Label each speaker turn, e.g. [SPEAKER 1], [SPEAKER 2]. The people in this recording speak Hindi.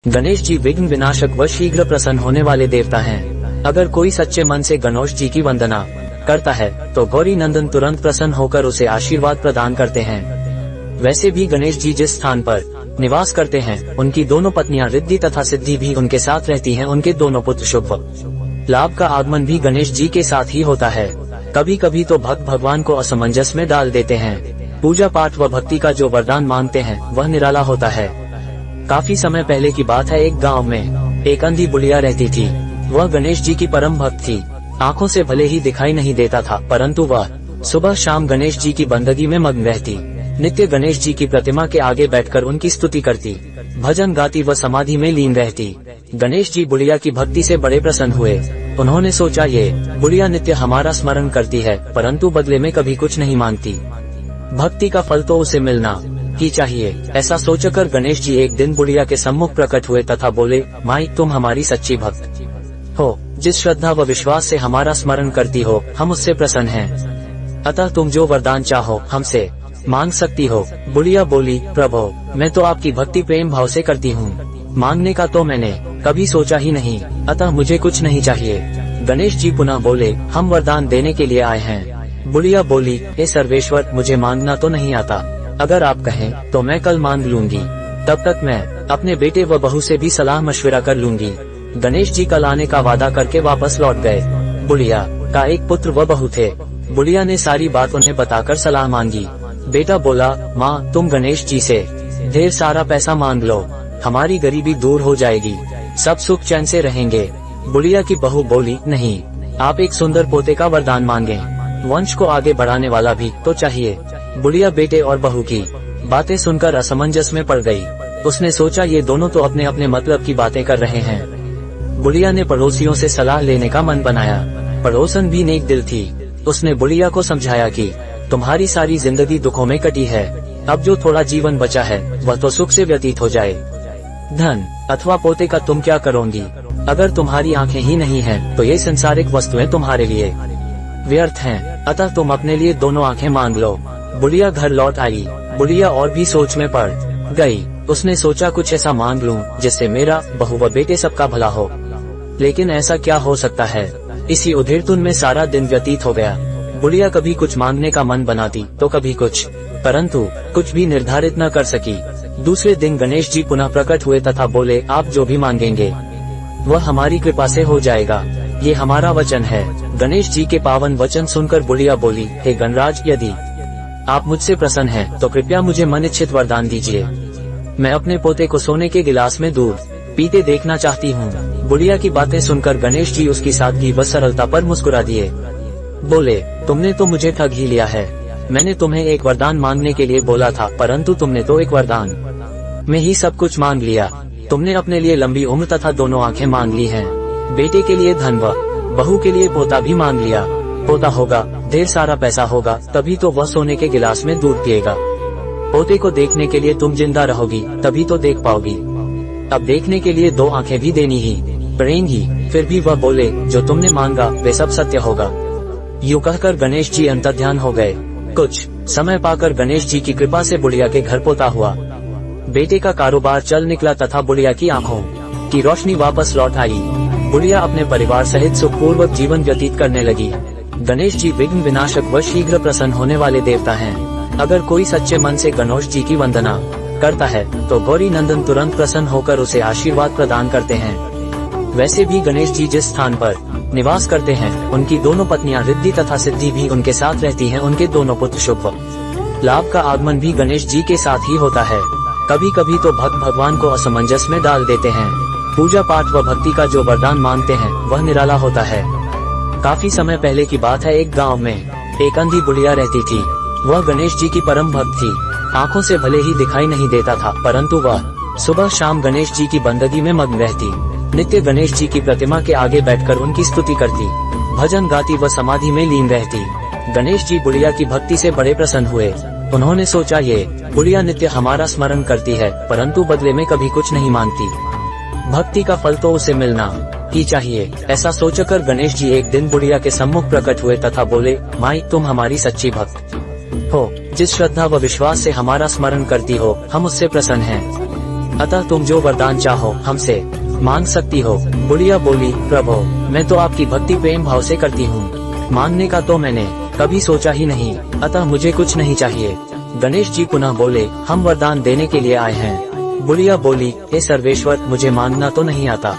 [SPEAKER 1] गणेश जी विघ्न विनाशक व शीघ्र प्रसन्न होने वाले देवता हैं। अगर कोई सच्चे मन से गणेश जी की वंदना करता है तो गौरी नंदन तुरंत प्रसन्न होकर उसे आशीर्वाद प्रदान करते हैं। वैसे भी गणेश जी जिस स्थान पर निवास करते हैं उनकी दोनों पत्नियां रिद्धि तथा सिद्धि भी उनके साथ रहती हैं। उनके दोनों पुत्र शुभ लाभ का आगमन भी गणेश जी के साथ ही होता है। कभी कभी तो भक्त भगवान को असमंजस में डाल देते हैं। पूजा पाठ व भक्ति का जो वरदान मांगते हैं वह निराला होता है। काफी समय पहले की बात है, एक गांव में एक अंधी बुढ़िया रहती थी। वह गणेश जी की परम भक्त थी। आंखों से भले ही दिखाई नहीं देता था, परंतु वह सुबह शाम गणेश जी की बंदगी में मग्न रहती। नित्य गणेश जी की प्रतिमा के आगे बैठकर उनकी स्तुति करती, भजन गाती व समाधि में लीन रहती। गणेश जी बुढ़िया की भक्ति से बड़े प्रसन्न हुए। उन्होंने सोचा, ये बुढ़िया नित्य हमारा स्मरण करती है परंतु बदले में कभी कुछ नहीं मांगती, भक्ति का फल तो उसे मिलना ही चाहिए। ऐसा सोचकर गणेश जी एक दिन बुढ़िया के सम्मुख प्रकट हुए तथा बोले, माई तुम हमारी सच्ची भक्त हो, जिस श्रद्धा व विश्वास से हमारा स्मरण करती हो हम उससे प्रसन्न हैं। अतः तुम जो वरदान चाहो हमसे मांग सकती हो। बुढ़िया बोली, प्रभु मैं तो आपकी भक्ति प्रेम भाव से करती हूँ, मांगने का तो मैंने कभी सोचा ही नहीं, अतः मुझे कुछ नहीं चाहिए। गणेश जी पुनः बोले, हम वरदान देने के लिए आए हैं। बुढ़िया बोली, हे सर्वेश्वर मुझे मांगना तो नहीं आता, अगर आप कहें तो मैं कल मांग लूंगी, तब तक मैं अपने बेटे व बहू से भी सलाह मशविरा कर लूंगी। गणेश जी कल आने का वादा करके वापस लौट गए। बुढ़िया का एक पुत्र व बहू थे। बुढ़िया ने सारी बात उन्हें बताकर सलाह मांगी। बेटा बोला, माँ तुम गणेश जी से ढेर सारा पैसा मांग लो, हमारी गरीबी दूर हो जाएगी, सब सुख चैन से रहेंगे। बुढ़िया की बहू बोली, नहीं, आप एक सुंदर पोते का वरदान मांगे, वंश को आगे बढ़ाने वाला भी तो चाहिए। बुढ़िया बेटे और बहू की बातें सुनकर असमंजस में पड़ गई। उसने सोचा, ये दोनों तो अपने अपने मतलब की बातें कर रहे हैं। बुढ़िया ने पड़ोसियों से सलाह लेने का मन बनाया। पड़ोसन भी नेक दिल थी। उसने बुढ़िया को समझाया कि तुम्हारी सारी जिंदगी दुखों में कटी है, अब जो थोड़ा जीवन बचा है वह तो सुख से व्यतीत हो जाए। धन अथवा पोते का तुम क्या करोगी? अगर तुम्हारी आंखें ही नहीं हैं, तो ये संसारिक वस्तुएं तुम्हारे लिए व्यर्थ हैं। अतः तुम अपने लिए दोनों आंखें मांग लो। बुढ़िया घर लौट आई। बुढ़िया और भी सोच में पड़ गई। उसने सोचा, कुछ ऐसा मांग लूं जिससे मेरा बहू व बेटे सबका भला हो। लेकिन ऐसा क्या हो सकता है? इसी उधेड़तुन में सारा दिन व्यतीत हो गया। बुढ़िया कभी कुछ मांगने का मन बनाती तो कभी कुछ, परंतु कुछ भी निर्धारित न कर सकी। दूसरे दिन गणेश जी पुनः प्रकट हुए तथा बोले, आप जो भी मांगेंगे वह हमारी कृपा से हो जाएगा, ये हमारा वचन है। गणेश जी के पावन वचन सुनकर बुढ़िया बोली, हे गणराज, यदि आप मुझसे प्रसन्न हैं तो कृपया मुझे मनिच्छित वरदान दीजिए। मैं अपने पोते को सोने के गिलास में दूध पीते देखना चाहती हूँ। बुढ़िया की बातें सुनकर गणेश जी उसकी सादगी व सरलता पर मुस्कुरा दिए। बोले, तुमने तो मुझे ठग ही लिया है। मैंने तुम्हें एक वरदान मांगने के लिए बोला था, परंतु तुमने तो एक वरदान में ही सब कुछ मांग लिया। तुमने अपने लिए लंबी उम्र तथा दोनों आंखें मांग ली हैं। बेटे के लिए धन व बहू के लिए पोता भी मांग लिया। पोता होगा, ढेर सारा पैसा होगा, तभी तो वह सोने के गिलास में दूध पिएगा। पोते को देखने के लिए तुम जिंदा रहोगी, तभी तो देख पाओगी। अब देखने के लिए दो आंखें भी देनी ही पड़ेंगी। फिर भी वह बोले, जो तुमने मांगा वे सब सत्य होगा। यूं कहकर गणेश जी अंतर्ध्यान हो गए। कुछ समय पाकर गणेश जी की कृपा से बुढ़िया के घर पोता हुआ। बेटे का कारोबार चल निकला तथा बुढ़िया की आंखों की रोशनी वापस लौट आई। बुढ़िया अपने परिवार सहित सुखपूर्वक जीवन व्यतीत करने लगी। गणेश जी विघ्न विनाशक व शीघ्र प्रसन्न होने वाले देवता हैं। अगर कोई सच्चे मन से गणेश जी की वंदना करता है तो गौरी नंदन तुरंत प्रसन्न होकर उसे आशीर्वाद प्रदान करते हैं। वैसे भी गणेश जी जिस स्थान पर निवास करते हैं उनकी दोनों पत्नियां रिद्धि तथा सिद्धि भी उनके साथ रहती हैं। उनके दोनों पुत्र शुभ लाभ का आगमन भी गणेश जी के साथ ही होता है। कभी कभी तो भक्त भगवान को असमंजस में डाल देते हैं। पूजा पाठ व भक्ति का जो वरदान मांगते हैं वह निराला होता है। काफी समय पहले की बात है, एक गांव में एक अंधी बुढ़िया रहती थी। वह गणेश जी की परम भक्त थी। आंखों से भले ही दिखाई नहीं देता था, परंतु वह सुबह शाम गणेश जी की बंदगी में मग्न रहती। नित्य गणेश जी की प्रतिमा के आगे बैठकर उनकी स्तुति करती, भजन गाती व समाधि में लीन रहती। गणेश जी बुढ़िया की भक्ति से बड़े प्रसन्न हुए। उन्होंने सोचा, ये बुढ़िया नित्य हमारा स्मरण करती है परंतु बदले में कभी कुछ नहीं मांगती, भक्ति का फल तो उसे मिलना ही चाहिए। ऐसा सोचकर गणेश जी एक दिन बुढ़िया के सम्मुख प्रकट हुए तथा बोले, माई तुम हमारी सच्ची भक्त हो, जिस श्रद्धा व विश्वास से हमारा स्मरण करती हो हम उससे प्रसन्न हैं। अतः तुम जो वरदान चाहो हमसे मांग सकती हो। बुढ़िया बोली, प्रभु मैं तो आपकी भक्ति प्रेम भाव से करती हूँ, मांगने का तो मैंने कभी सोचा ही नहीं, अतः मुझे कुछ नहीं चाहिए। गणेश जी पुनः बोले, हम वरदान देने के लिए आए हैं। बुढ़िया बोली, हे सर्वेश्वर मुझे मांगना तो नहीं आता,